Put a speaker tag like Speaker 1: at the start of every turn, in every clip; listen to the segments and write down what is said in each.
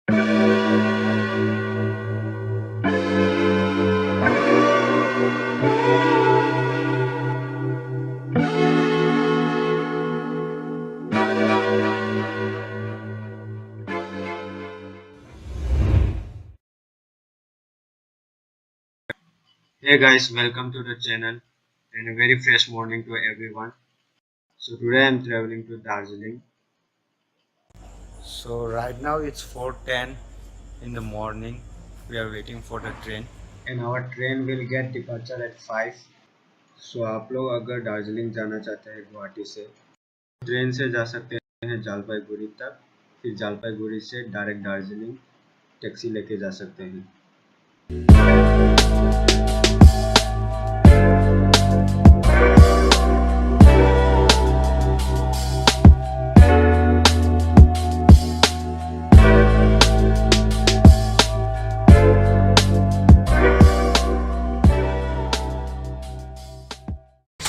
Speaker 1: Hey guys, welcome to the channel and a very fresh morning to everyone. So today I'm traveling to Darjeeling. So right now it's 4:10 in the morning. We are waiting for the train. And our train will get departure at 5. So आप लोग अगर दार्जिलिंग जाना चाहते हैं गुवाहाटी से train से जा सकते हैं जलपाईगुड़ी तक, फिर जलपाईगुड़ी से डायरेक्ट दार्जिलिंग टैक्सी लेके जा सकते हैं.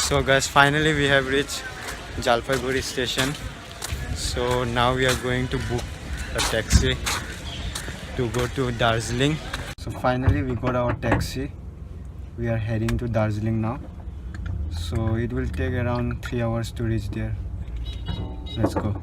Speaker 1: So guys, finally we have reached Jalpaiguri station. So now we are going to book a taxi to go to Darjeeling. So finally we got our taxi. We are heading to Darjeeling now. So it will take around 3 hours to reach there. Let's go.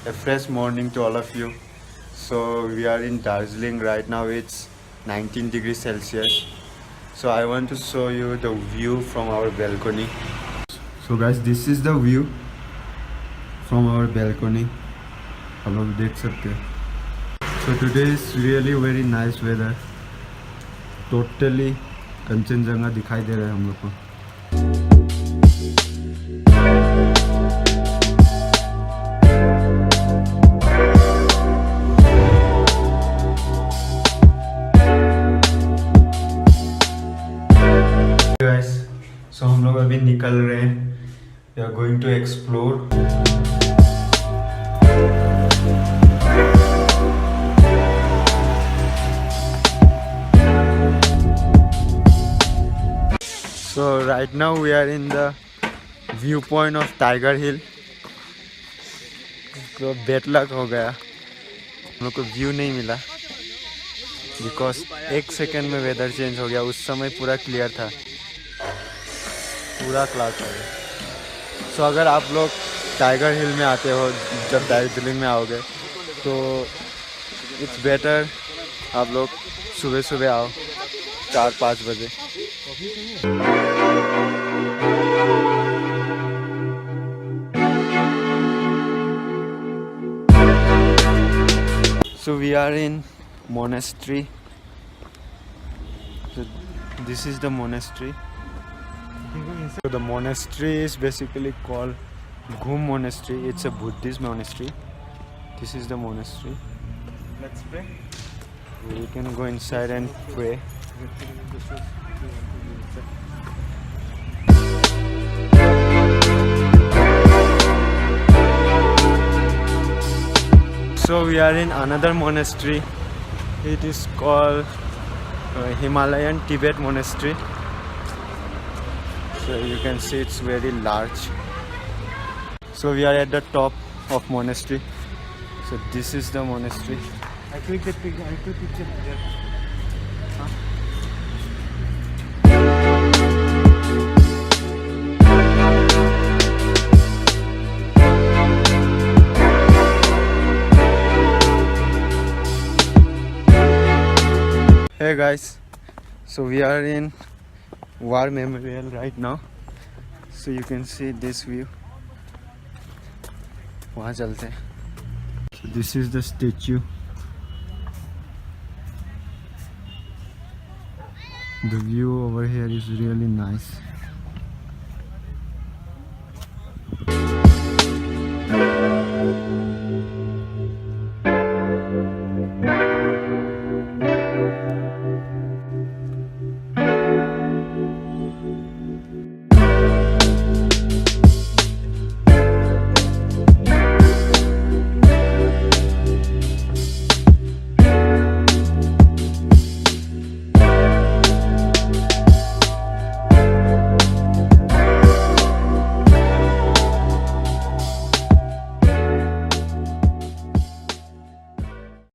Speaker 1: A fresh morning to all of you. So we are in Darjeeling right now. It's 19 degrees Celsius. So I want to show you the view from our balcony. So guys, this is the view from our balcony. आप लोग देख सकते हैं. So today is really very nice weather. Totally Kanchenjunga दिखाई दे रहा है हम लोग को. So हम लोग अभी निकल रहे हैं. We are going to explore. So right now we are in the viewpoint of Tiger Hill. तो बेड लक हो गया, हम लोग को व्यू नहीं मिला बिकॉज 1 सेकेंड में वेदर चेंज हो गया. उस समय पूरा क्लियर था, पूरा क्लाउड हो गया. सो अगर आप लोग टाइगर हिल में आते हो, जब दार्जिलिंग में आओगे तो इट्स बेटर आप लोग सुबह सुबह आओ, 4-5 बजे. So we are in monastery. So this is the monastery. So the monastery is basically called Ghum Monastery. It's a Buddhist monastery. This is the monastery. Let's pray. We can go inside and pray. So we are in another monastery. It is called Himalayan Tibet Monastery. So you can see it's very large. So we are at the top of monastery. So this is the monastery. I click the picture. I click picture there. Huh? Hi guys, so we are in War Memorial right now. So you can see this view. वहाँ चलते हैं. So this is the statue. The view over here is really nice.